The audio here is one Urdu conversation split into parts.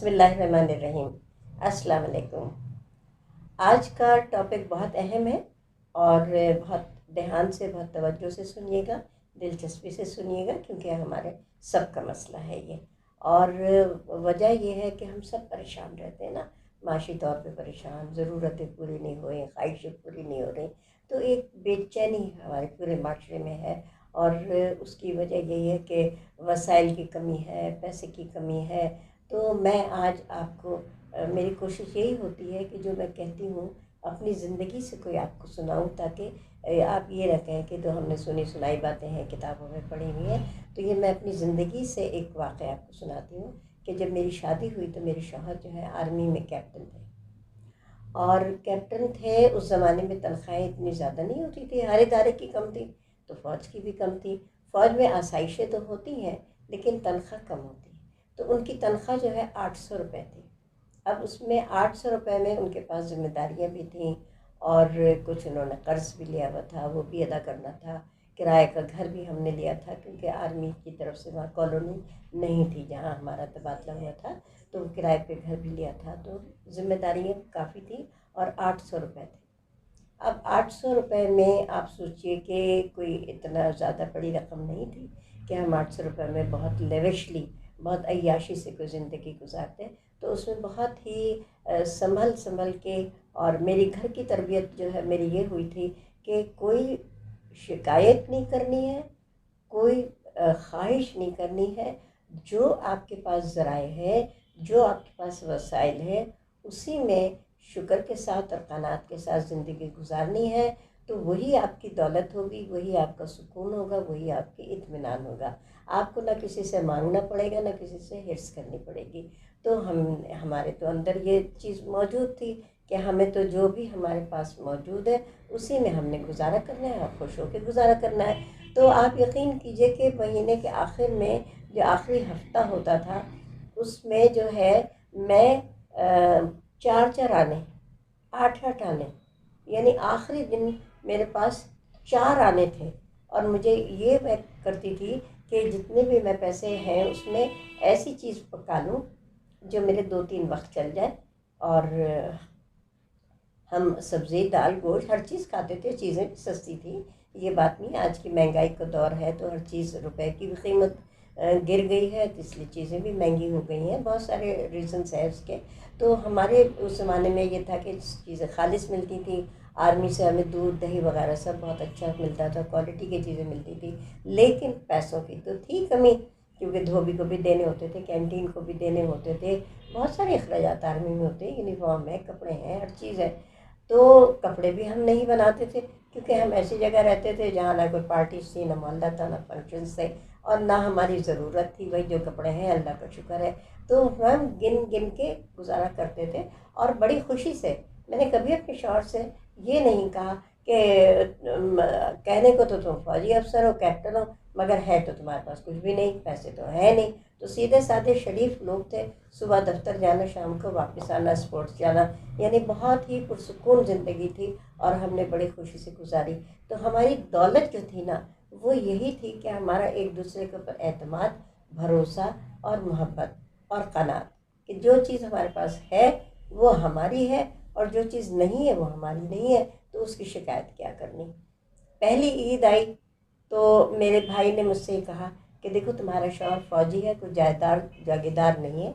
بسم اللہ الرحمن الرحیم۔ السلام علیکم۔ آج کا ٹاپک بہت اہم ہے اور بہت دھیان سے، بہت توجہ سے سنیے گا، دلچسپی سے سنیے گا، کیونکہ ہمارے سب کا مسئلہ ہے یہ۔ اور وجہ یہ ہے کہ ہم سب پریشان رہتے ہیں نا، معاشی طور پہ پریشان، ضرورتیں پوری نہیں ہو رہی، خواہشیں پوری نہیں ہو رہی، تو ایک بے چینی ہمارے پورے معاشرے میں ہے۔ اور اس کی وجہ یہی ہے کہ وسائل کی کمی ہے، پیسے کی کمی ہے۔ تو میں آج آپ کو میری کوشش یہی ہوتی ہے کہ جو میں کہتی ہوں اپنی زندگی سے کوئی آپ کو سناؤں، تاکہ آپ یہ نہ کہیں کہ تو ہم نے سنی سنائی باتیں ہیں، کتابوں میں پڑھی ہوئی ہیں۔ تو یہ میں اپنی زندگی سے ایک واقعہ آپ کو سناتی ہوں کہ جب میری شادی ہوئی تو میرے شوہر جو ہے آرمی میں کیپٹن تھے، اور کیپٹن تھے اس زمانے میں تنخواہیں اتنی زیادہ نہیں ہوتی تھی، ہر ادارے کی کم تھی تو فوج کی بھی کم تھی۔ فوج میں آسائشیں تو ہوتی ہیں لیکن تنخواہ کم ہوتی ہے، تو ان کی تنخواہ جو ہے 800 روپے تھی۔ اب اس میں 800 روپے میں ان کے پاس ذمہ داریاں بھی تھیں، اور کچھ انہوں نے قرض بھی لیا ہوا تھا، وہ بھی ادا کرنا تھا۔ کرائے کا گھر بھی ہم نے لیا تھا، کیونکہ آرمی کی طرف سے وہاں کالونی نہیں تھی جہاں ہمارا تبادلہ ہوا تھا، تو کرائے پہ گھر بھی لیا تھا، تو ذمہ داریاں کافی تھیں اور 800 روپے تھے۔ اب 800 روپے میں آپ سوچئے کہ کوئی اتنا زیادہ بڑی رقم نہیں تھی کہ ہم 800 روپے میں بہت لیوشلی، بہت عیاشی سے کوئی زندگی گزارتے۔ تو اس میں بہت ہی سنبھل کے، اور میری گھر کی تربیت جو ہے میری یہ ہوئی تھی کہ کوئی شکایت نہیں کرنی ہے، کوئی خواہش نہیں کرنی ہے۔ جو آپ کے پاس ذرائع ہے، جو آپ کے پاس وسائل ہے، اسی میں شکر کے ساتھ اور قناعت کے ساتھ زندگی گزارنی ہے، تو وہی آپ کی دولت ہوگی، وہی آپ کا سکون ہوگا، وہی آپ کی اطمینان ہوگا۔ آپ کو نہ کسی سے مانگنا پڑے گا، نہ کسی سے حرص کرنی پڑے گی۔ تو ہمارے تو اندر یہ چیز موجود تھی کہ ہمیں تو جو بھی ہمارے پاس موجود ہے اسی میں ہم نے گزارا کرنا ہے، اور خوش ہو کے گزارا کرنا ہے۔ تو آپ یقین کیجئے کہ مہینے کے آخر میں جو آخری ہفتہ ہوتا تھا، اس میں جو ہے میں 4 آنے، 8 آنے، یعنی آخری دن میرے پاس 4 آنے تھے، اور مجھے یہ میں کرتی تھی کہ جتنے بھی میں پیسے ہیں اس میں ایسی چیز پکا لوں جو میرے 2-3 وقت چل جائے۔ اور ہم سبزی، دال، گوشت ہر چیز کھاتے تھے، چیزیں بھی سستی تھی، یہ بات نہیں۔ آج کی مہنگائی کا دور ہے تو ہر چیز، روپے کی بھی قیمت گر گئی ہے، تو اس لیے چیزیں بھی مہنگی ہو گئی ہیں، بہت سارے ریزنس ہیں اس کے۔ تو ہمارے اس زمانے میں یہ تھا کہ چیزیں خالص ملتی تھیں، آرمی سے ہمیں دودھ دہی وغیرہ سب بہت اچھا ملتا تھا، کوالٹی کی چیزیں ملتی تھی، لیکن پیسوں کی تو تھی کمی، کیونکہ دھوبی کو بھی دینے ہوتے تھے، کینٹین کو بھی دینے ہوتے تھے، بہت سارے اخراجات آرمی میں ہوتے ہیں، یونیفارم ہے، کپڑے ہیں، ہر چیز ہے۔ تو کپڑے بھی ہم نہیں بناتے تھے، کیونکہ ہم ایسی جگہ رہتے تھے جہاں نہ کوئی پارٹی تھی، نہ محلہ تھا، نہ فنکشنز تھے، اور نہ ہماری ضرورت تھی۔ وہی جو کپڑے ہیں اللہ کا شکر ہے، تو ہم گن گن کے گزارا کرتے تھے، اور بڑی خوشی سے۔ میں نے کبھی اپنے شوہر سے یہ نہیں کہا کہ کہنے کو تو تم فوجی افسر ہو، کیپٹن ہو، مگر ہے تو تمہارے پاس کچھ بھی نہیں، پیسے تو ہے نہیں۔ تو سیدھے سادے شریف لوگ تھے، صبح دفتر جانا، شام کو واپس آنا، اسپورٹس جانا، یعنی بہت ہی پرسکون زندگی تھی، اور ہم نے بڑی خوشی سے گزاری۔ تو ہماری دولت جو تھی نا، وہ یہی تھی کہ ہمارا ایک دوسرے کے اوپر اعتماد، بھروسہ اور محبت اور قناعت، کہ جو چیز ہمارے پاس ہے وہ ہماری ہے، اور جو چیز نہیں ہے وہ ہماری نہیں ہے، تو اس کی شکایت کیا کرنی۔ پہلی عید آئی تو میرے بھائی نے مجھ سے کہا کہ دیکھو تمہارا شوہر فوجی ہے، کوئی جاگیردار نہیں ہے،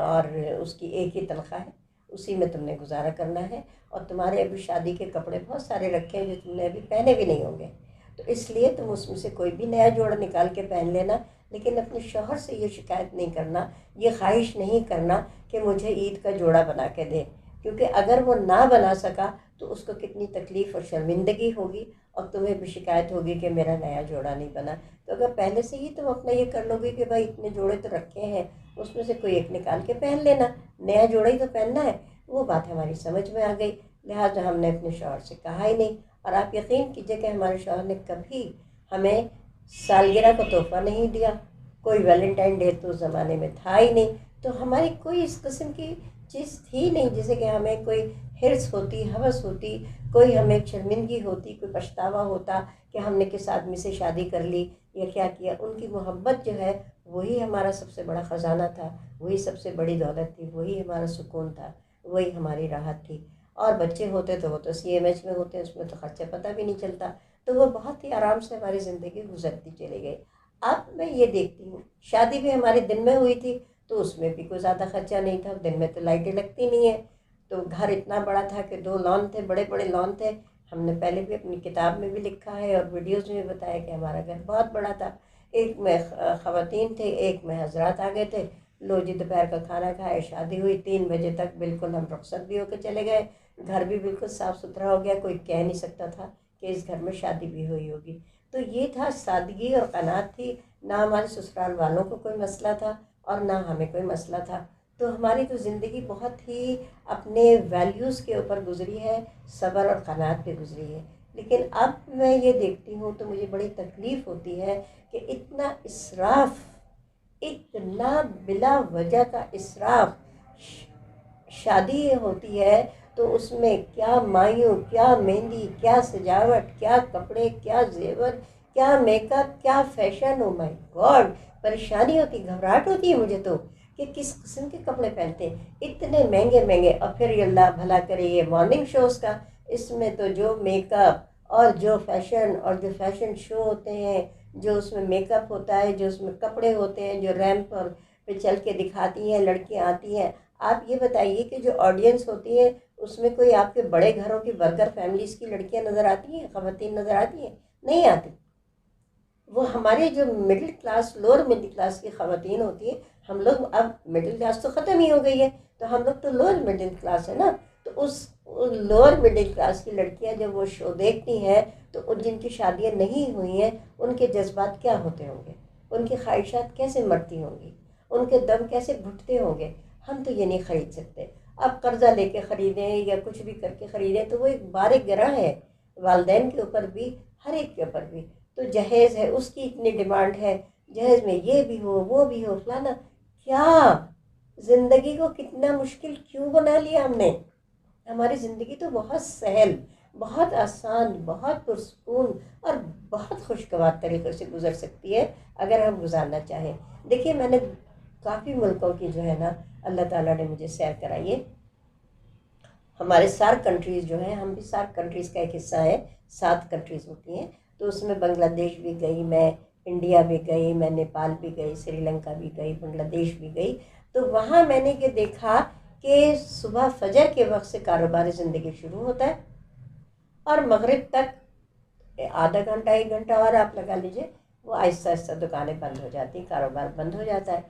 اور اس کی ایک ہی تنخواہ ہے، اسی میں تم نے گزارا کرنا ہے، اور تمہارے ابھی شادی کے کپڑے بہت سارے رکھے ہیں جو تم نے ابھی پہنے بھی نہیں ہوں گے، تو اس لیے تم اس میں سے کوئی بھی نیا جوڑا نکال کے پہن لینا، لیکن اپنے شوہر سے یہ شکایت نہیں کرنا، یہ خواہش نہیں کرنا کہ مجھے عید کا جوڑا بنا کے دے، کیونکہ اگر وہ نہ بنا سکا تو اس کو کتنی تکلیف اور شرمندگی ہوگی، اور تمہیں بھی شکایت ہوگی کہ میرا نیا جوڑا نہیں بنا۔ تو اگر پہلے سے ہی تم اپنا یہ کر لو گے کہ بھائی اتنے جوڑے تو رکھے ہیں، اس میں سے کوئی ایک نکال کے پہن لینا، نیا جوڑا ہی تو پہننا ہے، وہ بات ہماری سمجھ میں آ گئی، لہٰذا ہم نے اپنے شوہر سے کہا ہی نہیں۔ اور آپ یقین کیجئے کہ ہمارے شوہر نے کبھی ہمیں سالگرہ کا تحفہ نہیں دیا، کوئی ویلنٹائن ڈے تو اس زمانے میں تھا ہی نہیں، تو ہماری کوئی اس قسم کی چیز تھی نہیں جیسے کہ ہمیں کوئی حرص ہوتی، ہوس ہوتی، کوئی ہمیں شرمندگی ہوتی، کوئی پچھتاوا ہوتا کہ ہم نے کس آدمی سے شادی کر لی یا کیا کیا۔ ان کی محبت جو ہے وہی ہمارا سب سے بڑا خزانہ تھا، وہی سب سے بڑی دولت تھی، وہی ہمارا سکون تھا، وہی ہماری راحت تھی۔ اور بچے ہوتے تو وہ تو سی ایم ایچ میں ہوتے ہیں، اس میں تو خرچہ پتہ بھی نہیں چلتا، تو وہ بہت ہی آرام سے ہماری زندگی گزرتی چلی گئی۔ اب میں یہ دیکھتی ہوں شادی بھی ہمارے دن میں ہوئی تھی تو اس میں بھی کوئی زیادہ خرچہ نہیں تھا، دن میں تو لائٹیں لگتی نہیں ہیں، تو گھر اتنا بڑا تھا کہ 2 لان تھے، بڑے بڑے لان تھے۔ ہم نے پہلے بھی اپنی کتاب میں بھی لکھا ہے اور ویڈیوز میں بھی بتایا کہ ہمارا گھر بہت بڑا تھا، ایک میں خواتین تھے، ایک میں حضرات آ گئے تھے۔ لو جی دوپہر کا کھانا کھائے، شادی ہوئی، 3 بجے تک بالکل ہم رخصت بھی ہو کے چلے گئے، گھر بھی بالکل صاف ستھرا ہو گیا، کوئی کہہ نہیں سکتا تھا کہ اس گھر میں شادی بھی ہوئی ہوگی۔ تو یہ تھا، سادگی اور قناعت تھی، نہ ہمارے سسرال والوں کو کوئی مسئلہ تھا اور نہ ہمیں کوئی مسئلہ تھا۔ تو ہماری تو زندگی بہت ہی اپنے ویلیوز کے اوپر گزری ہے، صبر اور قناعت پہ گزری ہے۔ لیکن اب میں یہ دیکھتی ہوں تو مجھے بڑی تکلیف ہوتی ہے کہ اتنا اسراف، اتنا بلا وجہ کا اسراف۔ شادی ہوتی ہے تو اس میں کیا مایوں، کیا مہندی، کیا سجاوٹ، کیا کپڑے، کیا زیور، کیا میک اپ، کیا فیشن، او مائی گاڈ! پریشانی ہوتی، گھبراہٹ ہوتی ہے مجھے تو کہ کس قسم کے کپڑے پہنتے ہیں اتنے مہنگے مہنگے۔ اور پھر یہ اللہ بھلا کرے یہ مارننگ شوز کا، اس میں تو جو میک اپ اور جو فیشن شو ہوتے ہیں، جو اس میں میک اپ ہوتا ہے، جو اس میں کپڑے ہوتے ہیں، جو ریمپ پر پہ چل کے دکھاتی ہیں لڑکیاں آتی ہیں۔ آپ یہ بتائیے کہ جو آڈینس ہوتی ہے اس میں کوئی آپ کے بڑے گھروں کی برگر فیملیز کی لڑکیاں نظر آتی ہیں، خواتین نظر آتی ہیں؟ نہیں آتی۔ وہ ہمارے جو middle class, lower middle class کی خواتین ہوتی ہیں، ہم لوگ اب مڈل کلاس تو ختم ہی ہو گئی ہے، تو ہم لوگ تو لوور مڈل کلاس ہے نا، تو اس لوور مڈل کلاس کی لڑکیاں جب وہ شو دیکھتی ہیں تو جن کی شادیاں نہیں ہوئی ہیں ان کے جذبات کیا ہوتے ہوں گے، ان کی خواہشات کیسے مرتی ہوں گی، ان کے دم کیسے گھٹتے ہوں گے۔ ہم تو یہ نہیں خرید سکتے، اب قرضہ لے کے خریدیں یا کچھ بھی کر کے خریدیں تو وہ ایک بار گراں ہے، والدین کے اوپر بھی، ہر ایک کے اوپر بھی۔ تو جہیز ہے، اس کی اتنی ڈیمانڈ ہے، جہیز میں یہ بھی ہو، وہ بھی ہو، فلانا۔ کیا زندگی کو کتنا مشکل کیوں بنا لیا ہم نے؟ ہماری زندگی تو بہت سہل، بہت آسان، بہت پرسکون اور بہت خوشگوار طریقے سے گزر سکتی ہے اگر ہم گزارنا چاہیں۔ دیکھیے میں نے کافی ملکوں کی جو ہے نا اللہ تعالیٰ نے مجھے سیر کرائی ہے۔ ہمارے سارک کنٹریز جو ہیں، ہم بھی سارک کنٹریز کا ایک حصہ ہے، 7 کنٹریز ہوتی ہیں، تو اس میں بنگلہ دیش بھی گئی میں، انڈیا بھی گئی میں، نیپال بھی گئی، سری لنکا بھی گئی، بنگلہ دیش بھی گئی۔ تو وہاں میں نے یہ دیکھا کہ صبح فجر کے وقت سے کاروبار زندگی شروع ہوتا ہے اور مغرب تک آدھا گھنٹہ 1 گھنٹہ اور آپ لگا لیجئے، وہ آہستہ آہستہ دکانیں بند ہو جاتی ہیں، کاروبار بند ہو جاتا ہے۔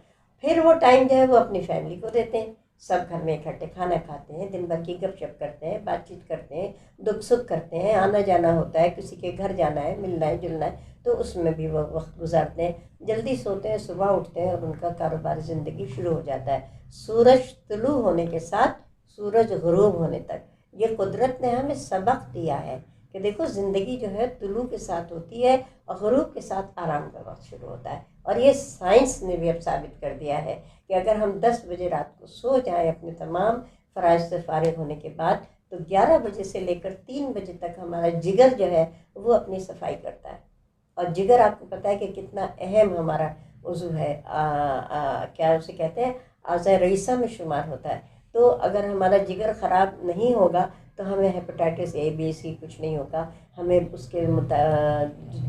پھر وہ ٹائم جو ہے وہ اپنی فیملی کو دیتے ہیں، سب گھر میں اکٹھے کھانا کھاتے ہیں، دن بھر کی گپ شپ کرتے ہیں، بات چیت کرتے ہیں، دکھ سکھ کرتے ہیں، آنا جانا ہوتا ہے، کسی کے گھر جانا ہے، ملنا ہے جلنا ہے، تو اس میں بھی وہ وقت گزارتے ہیں، جلدی سوتے ہیں، صبح اٹھتے ہیں اور ان کا کاروبار زندگی شروع ہو جاتا ہے، سورج طلوع ہونے کے ساتھ سورج غروب ہونے تک۔ یہ قدرت نے ہمیں سبق دیا ہے کہ دیکھو زندگی جو ہے طلوع کے ساتھ ہوتی ہے اور غروب کے ساتھ آرام کا وقت شروع ہوتا ہے۔ اور یہ سائنس نے بھی اب ثابت کر دیا ہے کہ اگر ہم 10 بجے رات کو سو جائیں اپنے تمام فرائض سے فارغ ہونے کے بعد، تو 11 بجے سے لے کر 3 بجے تک ہمارا جگر جو ہے وہ اپنی صفائی کرتا ہے۔ اور جگر آپ کو پتہ ہے کہ کتنا اہم ہمارا عضو ہے، کیا اسے کہتے ہیں، اعضاء رئیسہ میں شمار ہوتا ہے۔ تو اگر ہمارا جگر خراب نہیں ہوگا تو ہمیں ہیپاٹائٹس اے بی سی کچھ نہیں ہوگا، ہمیں اس کے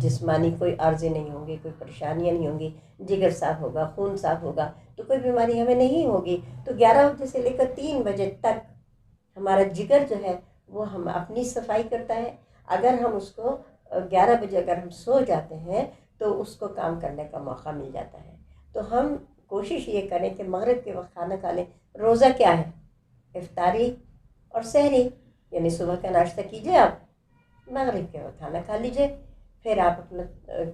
جسمانی کوئی عارضے نہیں ہوں گے، کوئی پریشانیاں نہیں ہوں گی، جگر صاف ہوگا، خون صاف ہوگا تو کوئی بیماری ہمیں نہیں ہوگی۔ تو 11 بجے سے لے کر 3 بجے تک ہمارا جگر جو ہے وہ ہم اپنی صفائی کرتا ہے۔ اگر ہم اس کو 11 بجے اگر ہم سو جاتے ہیں تو اس کو کام کرنے کا موقع مل جاتا ہے۔ تو ہم کوشش یہ کریں کہ مغرب کے وقت کھانا کھا لیں۔ روزہ کیا ہے؟ افطاری اور سحری، یعنی صبح کا ناشتہ کیجئے، آپ مغرب کے وقت کھانا کھا لیجئے، پھر آپ اپنا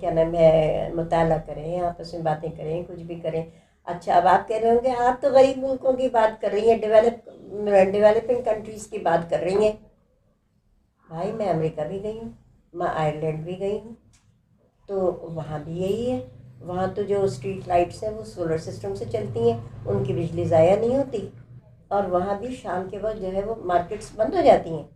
کیا نام ہے مطالعہ کریں، آپس میں باتیں کریں، کچھ بھی کریں۔ اچھا اب آپ کہہ رہے ہوں گے آپ تو غریب ملکوں کی بات کر رہی ہیں، ڈیولپنگ کنٹریز کی بات کر رہی ہیں۔ بھائی میں امریکہ بھی گئی ہوں، میں آئرلینڈ بھی گئی ہوں، تو وہاں بھی یہی ہے۔ وہاں تو جو اسٹریٹ لائٹس ہیں وہ سولر سسٹم سے چلتی ہیں، ان کی بجلی ضائع نہیں ہوتی، اور وہاں بھی شام کے وقت جو ہے وہ مارکیٹس بند ہو جاتی ہیں.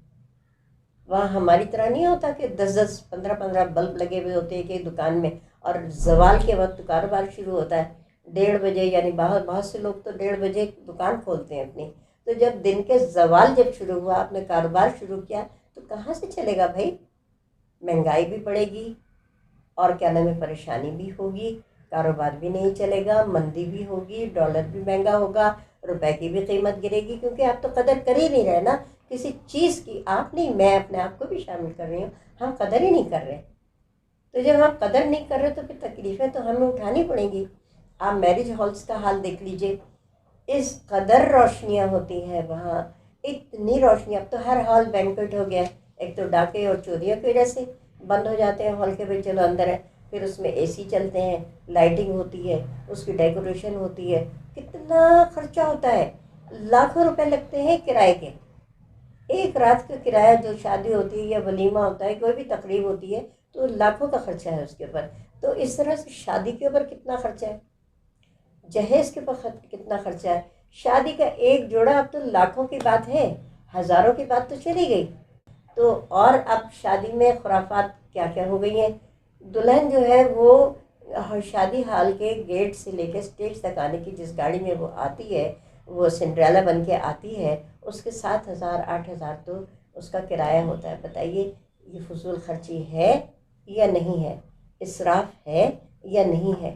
وہاں ہماری طرح نہیں ہوتا کہ 10 15 بلب لگے ہوئے ہوتے ہیں کہ دکان میں, اور زوال کے وقت کاروبار شروع ہوتا ہے 1:30 یعنی بہت سے لوگ تو 1:30 دکان کھولتے ہیں اپنی. تو جب دن کے زوال جب شروع ہوا, آپ نے کاروبار شروع کیا, تو کہاں سے چلے گا بھائی؟ مہنگائی بھی بڑھے گی اور کیا نام ہے, پریشانی بھی ہوگی, کاروبار بھی نہیں چلے گا, مندی بھی ہوگی, ڈالر بھی مہنگا ہوگا, روپے کی بھی قیمت گرے گی, کیونکہ آپ تو قدر کر ہی نہیں رہے نا کسی چیز کی. آپ نہیں, میں اپنے آپ کو بھی شامل کر رہی ہوں, ہم قدر ہی نہیں کر رہے. تو جب ہم قدر نہیں کر رہے تو پھر تکلیفیں تو ہمیں اٹھانی پڑیں گی. آپ میرج ہالس کا حال دیکھ لیجئے, اس قدر روشنیاں ہوتی ہیں وہاں, اتنی روشنی. اب تو ہر ہال بینکوٹ ہو گیا ہے. ایک تو ڈاکے اور چوریوں کی وجہ سے بند ہو جاتے ہیں ہال کے, بھائی چلو اندر ہے, پھر اس میں اے سی چلتے ہیں, لائٹنگ ہوتی ہے, اس کی ڈیکوریشن ہوتی ہے, کتنا خرچہ ہوتا ہے, لاکھوں روپے لگتے ہیں کرائے کے. ایک رات کا کرایہ جو شادی ہوتی ہے یا ولیمہ ہوتا ہے, کوئی بھی تقریب ہوتی ہے, تو لاکھوں کا خرچہ ہے اس کے اوپر. تو اس طرح سے شادی کے اوپر کتنا خرچہ ہے, جہیز کے اوپر کتنا خرچہ ہے. شادی کا ایک جوڑا اب تو لاکھوں کی بات ہے, ہزاروں کی بات تو چلی گئی. تو اور اب شادی میں خرافات کیا کیا ہو گئی ہیں. دلہن جو ہے وہ شادی ہال کے گیٹ سے لے کے اسٹیج تک آنے کی جس گاڑی میں وہ آتی ہے, وہ سنڈریلا بن کے آتی ہے, اس کے 7,000 8,000 تو اس کا کرایہ ہوتا ہے. بتائیے یہ فضول خرچی ہے یا نہیں ہے, اسراف ہے یا نہیں ہے.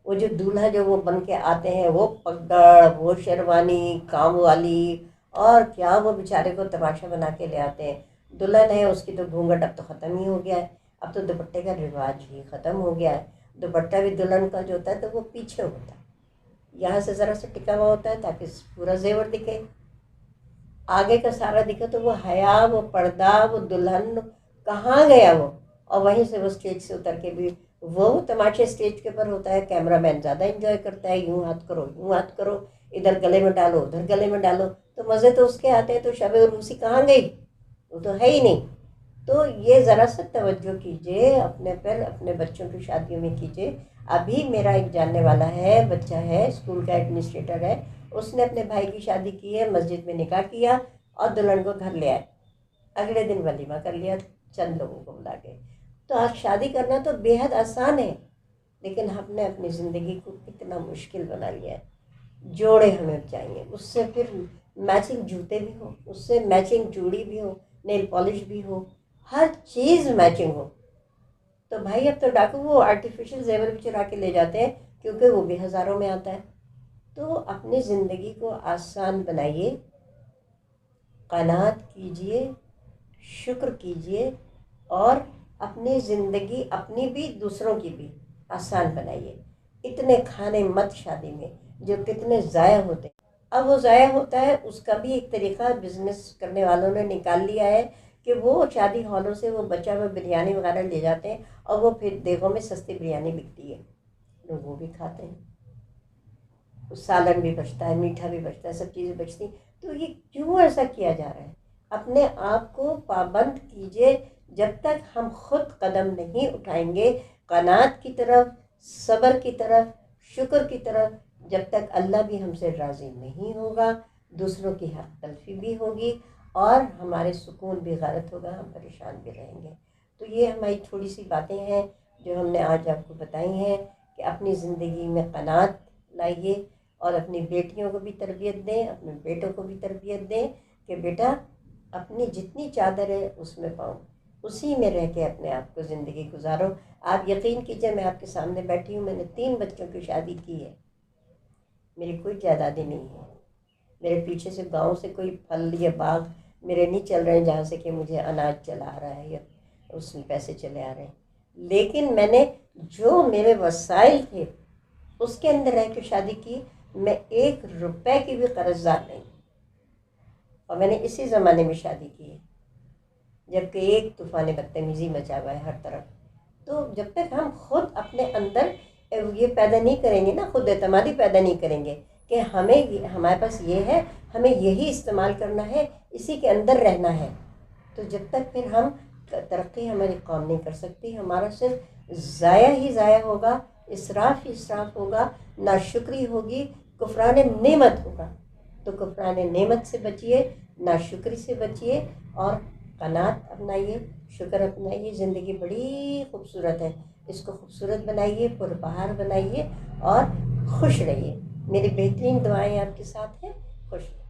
وہ جو دولہا جو وہ بن کے آتے ہیں, وہ پگڑ, وہ شیروانی کام والی, اور کیا وہ بیچارے کو تماشا بنا کے لے آتے ہیں. دلہن ہے اس کی تو گھونگھٹ اب تو ختم ہی ہو گیا ہے, اب تو دوپٹے کا رواج ہی ختم ہو گیا ہے. دوپٹہ بھی دلہن کا جو ہوتا ہے تو وہ پیچھے ہوتا ہے, یہاں سے ذرا سا ٹکا ہوا ہوتا ہے تاکہ پورا زیور دکھے. آگے کا سارا دکھا تو وہ حیا, وہ پردہ, وہ دلہن کہاں گیا وہ. اور وہیں سے وہ اسٹیج سے اتر کے بھی وہ تماشے اسٹیج کے اوپر ہوتا ہے. کیمرہ مین زیادہ انجوائے کرتا ہے, یوں ہاتھ کرو یوں ہاتھ کرو, ادھر گلے میں ڈالو ادھر گلے میں ڈالو, تو مزے تو اس کے آتے ہیں. تو شب عروسی کہاں گئی, وہ تو ہے ہی نہیں. تو یہ ذرا سا توجہ کیجئے اپنے پر, اپنے بچوں کی شادیوں میں کیجئے. ابھی میرا ایک جاننے والا ہے, بچہ ہے, اسکول کا ایڈمنسٹریٹر ہے, اس نے اپنے بھائی کی شادی کی ہے, مسجد میں نکاح کیا اور دلہن کو گھر لے آئے, اگلے دن ولیمہ کر لیا چند لوگوں کو بلا کے. تو آج شادی کرنا تو بے حد آسان ہے, لیکن ہم نے اپنی زندگی کو اتنا مشکل بنا لیا ہے. جوڑے ہمیں چاہیے, اس سے پھر میچنگ جوتے بھی ہوں, اس سے میچنگ چوڑی بھی ہو, نیل پالش بھی ہو, ہر چیز میچنگ ہو. تو بھائی اب تو ڈاکو وہ آرٹیفیشل زیور بھی چرا کے لے جاتے ہیں, کیونکہ وہ بھی ہزاروں میں آتا ہے. تو اپنی زندگی کو آسان بنائیے, قناعت کیجئے, شکر کیجئے, اور اپنی زندگی اپنی بھی دوسروں کی بھی آسان بنائیے. اتنے کھانے مت شادی میں جو کتنے ضائع ہوتے ہیں. اب وہ ضائع ہوتا ہے, اس کا بھی ایک طریقہ بزنس کرنے والوں نے نکال لیا ہے کہ وہ شادی ہالوں سے وہ بچا ہوا بریانی وغیرہ لے جاتے ہیں, اور وہ پھر دیگوں میں سستی بریانی بکتی ہے, لوگ وہ بھی کھاتے ہیں. سالن بھی بچتا ہے, میٹھا بھی بچتا ہے, سب چیزیں بچتی ہیں. تو یہ کیوں ایسا کیا جا رہا ہے؟ اپنے آپ کو پابند کیجئے. جب تک ہم خود قدم نہیں اٹھائیں گے قناعت کی طرف, صبر کی طرف, شکر کی طرف, جب تک اللہ بھی ہم سے راضی نہیں ہوگا, دوسروں کی حق تلفی بھی ہوگی, اور ہمارے سکون بھی غارت ہوگا, ہم پریشان بھی رہیں گے. تو یہ ہماری تھوڑی سی باتیں ہیں جو ہم نے آج آپ کو بتائی ہیں کہ اپنی زندگی میں قناعت لائیے, اور اپنی بیٹیوں کو بھی تربیت دیں, اپنے بیٹوں کو بھی تربیت دیں کہ بیٹا اپنی جتنی چادر ہے اس میں پاؤں, اسی میں رہ کے اپنے آپ کو زندگی گزارو. آپ یقین کیجئے, میں آپ کے سامنے بیٹھی ہوں, میں نے 3 بچوں کی شادی کی ہے, میری کوئی جائیدادیں نہیں ہے, میرے پیچھے سے گاؤں سے کوئی پھل یا باغ میرے نہیں چل رہے ہیں جہاں سے کہ مجھے اناج چلا آ رہا ہے یا اس میں پیسے چلے آ رہے ہیں. لیکن میں نے جو میرے وسائل تھے اس کے اندر رہ کے شادی کی. میں 1 روپے کی بھی قرض دار نہیں, اور میں نے اسی زمانے میں شادی کی ہے جبکہ ایک طوفان بدتمیزی مچا ہوا ہے ہر طرف. تو جب تک ہم خود اپنے اندر یہ پیدا نہیں کریں گے نا, خود اعتمادی پیدا نہیں کریں گے کہ ہمارے پاس یہ ہے, ہمیں یہی استعمال کرنا ہے, اسی کے اندر رہنا ہے, تو جب تک پھر ہم ترقی ہماری قوم نہیں کر سکتی. ہمارا صرف ضائع ہی ضائع ہوگا, اسراف ہی اسراف ہوگا, ناشکری ہوگی, کفران نعمت ہوگا. تو کفران نعمت سے بچیے، ناشکری سے بچیے، اور قناعت اپنائیے، شکر اپنائیے۔ زندگی بڑی خوبصورت ہے، اس کو خوبصورت بنائیے، پربہار بنائیے اور خوش رہیے۔ میری بہترین دعائیں آپ کے ساتھ ہیں۔ خوش رہیے۔